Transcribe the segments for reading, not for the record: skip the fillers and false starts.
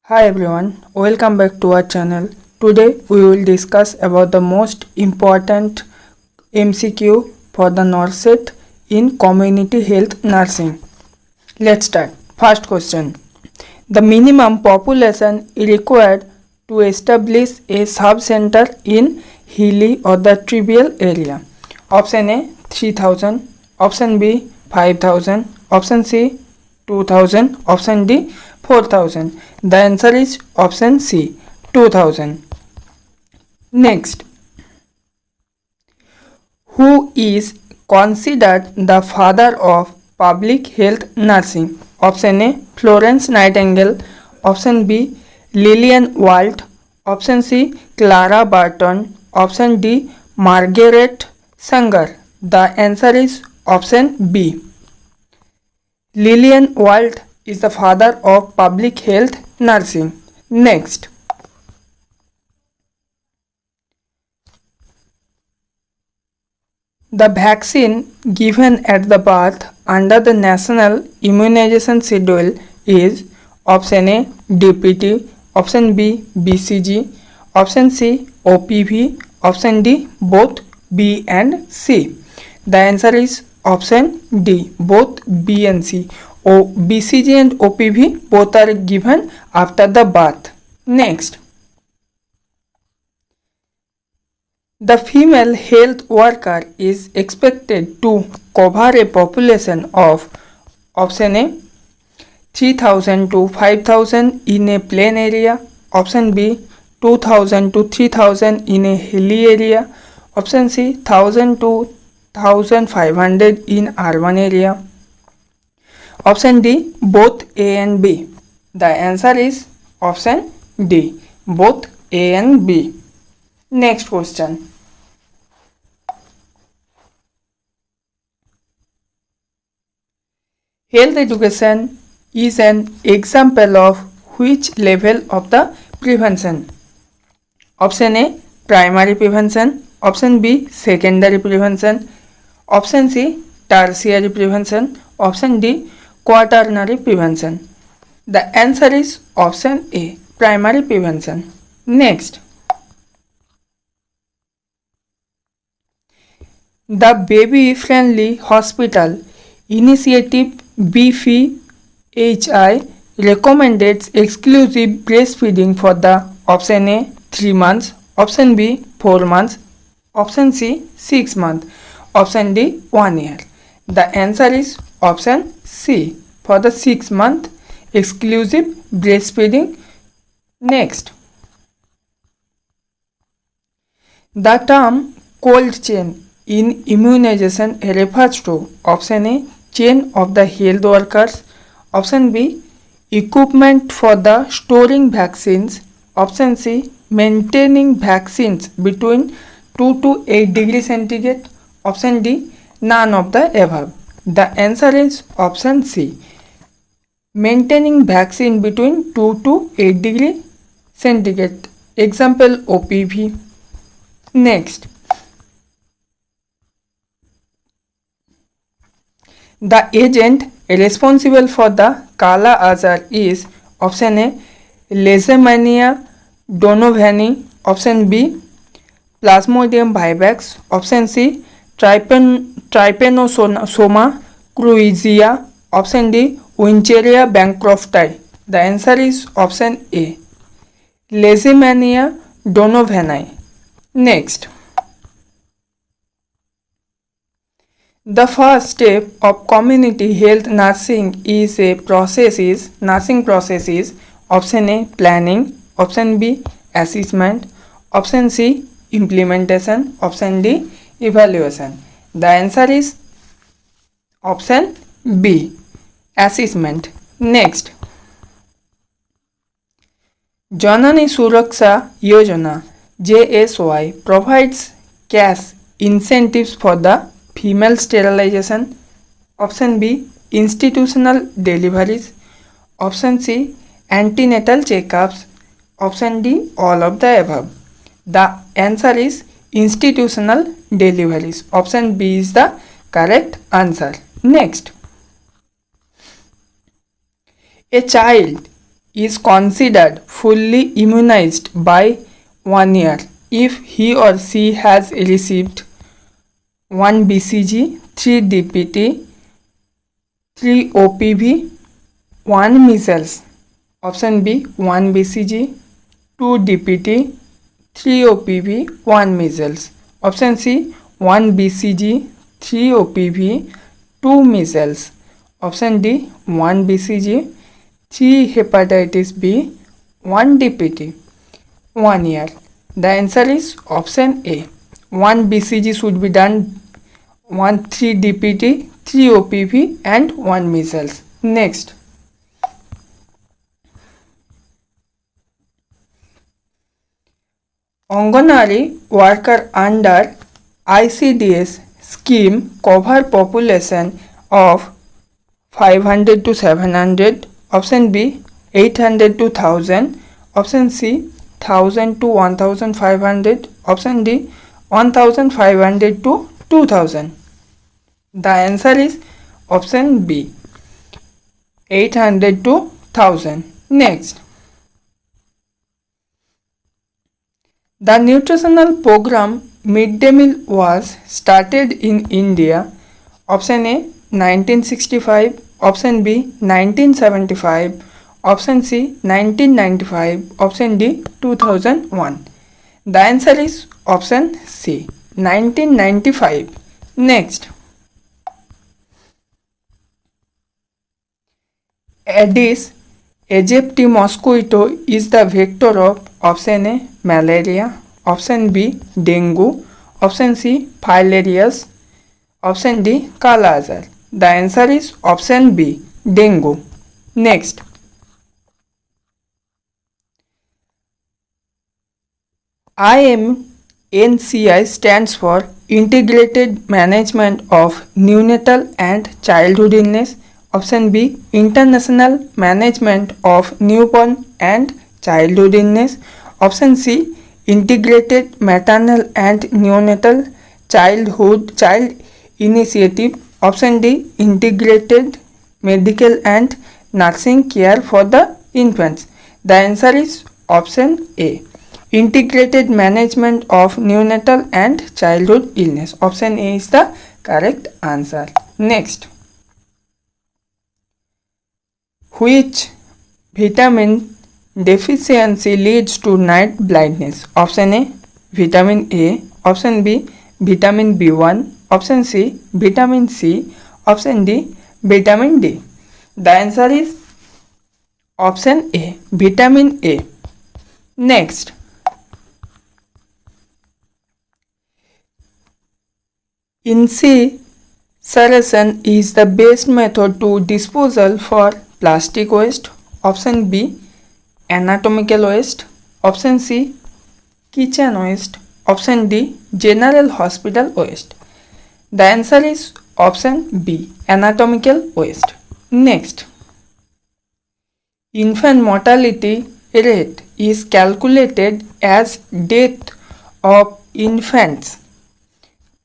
Hi everyone, welcome back to our channel. Today we will discuss about the most important MCQ for the NORCET in community health nursing. Let's start. First question. The minimum population required to establish a sub-center in hilly or the tribal area. Option A 3000, option B 5000, option C 2000, option D 4000. The answer is option C 2000. Next, who is considered the father of public health nursing? Option A Florence Nightingale, option B Lillian Walt, option C Clara Barton, option D Margaret Sanger. The answer is option B. Lillian Walt is the father of public health nursing. Next, the vaccine given at the birth under the National Immunization Schedule is option A DPT, option B BCG, option C OPV, option D both B and C. The answer is option D, both B and C. BCG and OPV both are given after the birth. Next, the female health worker is expected to cover a population of option A 3000 to 5000 in a plain area, option B 2000 to 3000 in a hilly area, option C 1000 to 1500 in urban area, option D both A and B. The answer is option D, both A and B. Next question. Health education is an example of which level of the prevention? Option A primary prevention, option B secondary prevention, option C tertiary prevention, option D quaternary prevention. The answer is option A primary prevention. Next, the Baby Friendly Hospital Initiative BFHI recommends exclusive breastfeeding for the option A 3 months, option B 4 months, option C 6 months, option D 1 year. The answer is option C for the 6 month exclusive breastfeeding. Next, the term cold chain in immunization refers to option A chain of the health workers, option B equipment for the storing vaccines, option C maintaining vaccines between 2 to 8 degrees centigrade, option D none of the above. The answer is option C, maintaining vaccine between 2 to 8 degree centigrade. Example OPV. Next, the agent responsible for the Kala Azar is option A Leishmania donovani, option B Plasmodium vivax, option C Trypanosoma cruizia, option D Wincheria bancrofti. The answer is option A Leishmania donovani. Next, the first step of community health nursing is nursing process is option A planning, option B assessment, option C implementation, option D evaluation. The answer is option B assessment. Next, Janani Suraksha Yojana JSY provides cash incentives for the female sterilization, option B institutional deliveries, option C antenatal checkups, option D all of the above. The answer is institutional deliveries. Option B is the correct answer. Next, a child is considered fully immunized by 1 year if he or she has received 1 BCG, 3 DPT, 3 OPV, 1 measles. Option B 1 BCG, 2 DPT, 3 OPV, 1 measles. Option C 1 BCG, 3 OPV, 2 measles. Option D 1 BCG, 3 hepatitis B, 1 DPT, 1 year. The answer is option A. 1 BCG should be done, 3 DPT, 3 OPV and 1 measles. Next. Anganwadi worker under ICDS scheme cover population of 500 to 700. Option B 800 to 1000. Option C 1000 to 1500. Option D 1500 to 2000. The answer is option B 800 to 1000. Next. The nutritional program Mid-Day Meal was started in India. Option A 1965, option B 1975, option C 1995, option D 2001. The answer is option C 1995. Next. Aedes aegypti mosquito is the vector of option A malaria, option B dengue, option C filarias, option D kala azar. The answer is option B dengue. Next. IMNCI stands for Integrated Management of Neonatal and Childhood Illness. Option B International Management of Newborn and Childhood Illness. Option C Integrated Maternal and Neonatal Child Initiative. Option D Integrated Medical and Nursing Care for the Infants. The answer is option A Integrated Management of Neonatal and Childhood Illness. Option A is the correct answer. Next. Which vitamin deficiency leads to night blindness? Option A vitamin A, option B vitamin B1, option C vitamin C, option D vitamin D. The answer is option A vitamin A. Next. Incineration is the best method to disposal for plastic waste. Option B anatomical waste, option C kitchen waste, option D general hospital waste. The answer is option B anatomical waste. Next. Infant mortality rate is calculated as death of infants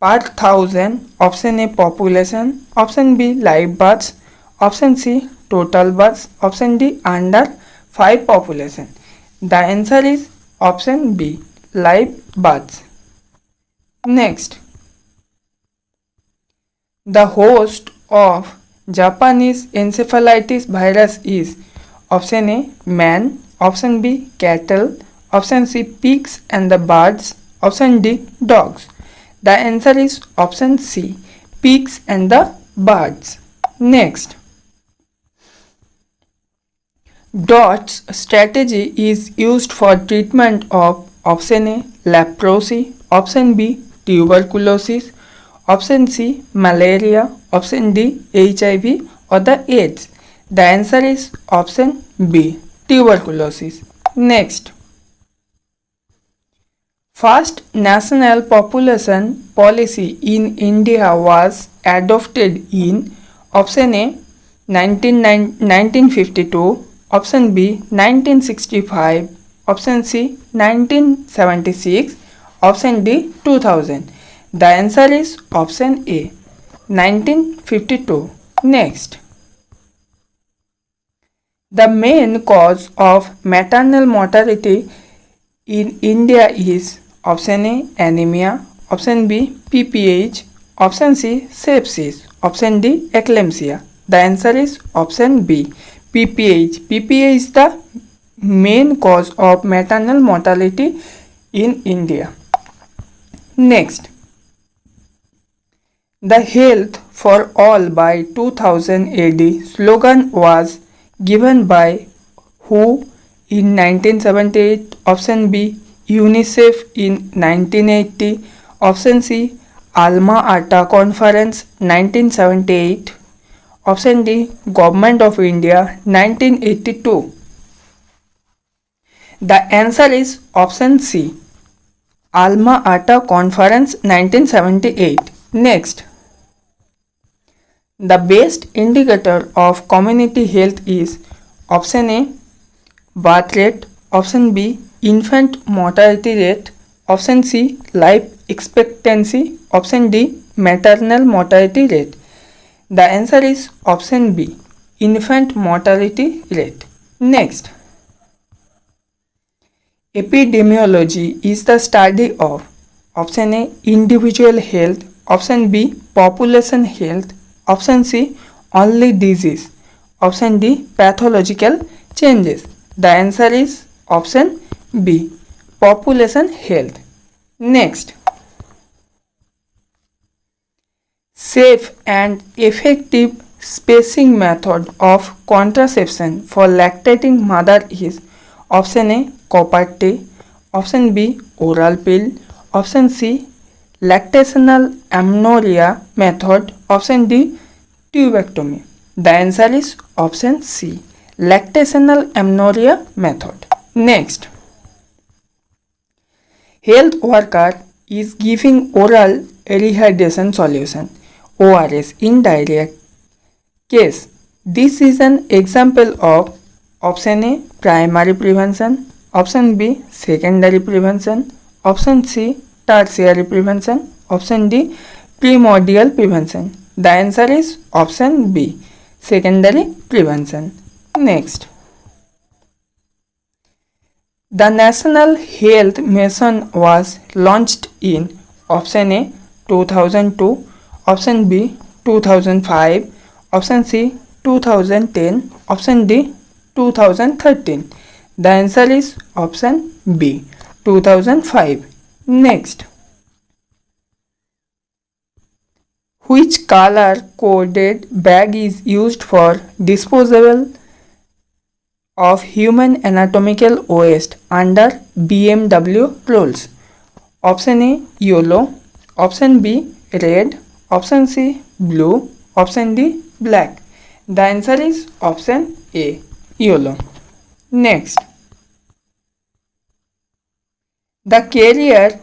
per thousand. Option A population, option B live births, option C total births, option D under 5 population. The answer is option B live births. Next. The host of Japanese encephalitis virus is option A man, option B cattle, option C pigs and the birds, option D dogs. The answer is option C pigs and the birds. Next. DOTS strategy is used for treatment of option A leprosy, option B tuberculosis, option C malaria, option D HIV or the AIDS. The answer is option B tuberculosis. Next. First national population policy in India was adopted in option A 1952, option B 1965, option C 1976, option D 2000. The answer is option A 1952. Next. The main cause of maternal mortality in India is option A anemia, option B PPH, option C sepsis, option D eclampsia. The answer is option B PPH. PPH is the main cause of maternal mortality in India. Next, the Health for All by 2000 AD slogan was given by who in 1978? Option B UNICEF in 1980, option C Alma Ata Conference 1978, option D Government of India 1982. The answer is option C Alma Ata Conference 1978. Next, the best indicator of community health is option A birth rate, option B infant mortality rate, option C life expectancy, option D maternal mortality rate. The answer is option B infant mortality rate. Next, epidemiology is the study of option A individual health, option B population health, option C only disease, option D pathological changes. The answer is option B population health. Next, safe and effective spacing method of contraception for lactating mother is option A copper T, option B oral pill, option C lactational amenorrhea method, option D tubectomy. The answer is option C lactational amenorrhea method. Next, health worker is giving oral rehydration solution ORS in diarrhea case. This is an example of option A primary prevention, option B secondary prevention, option C tertiary prevention, option D primordial prevention. The answer is option B secondary prevention. Next, the National Health Mission was launched in option A 2002, option B 2005, option C 2010, option D 2013. The answer is option B 2005. Next, which color coded bag is used for disposal of human anatomical waste under BMW rules? Option A yellow, option B red, option C blue, option D black. The answer is option A yellow. Next, the carrier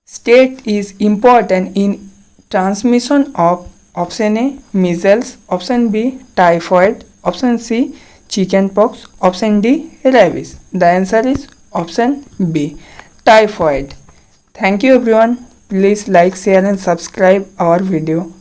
state is important in transmission of option A measles, option B typhoid, option C chickenpox, option D rabies. The answer is option B typhoid. Thank you everyone. Please like, share and subscribe our video.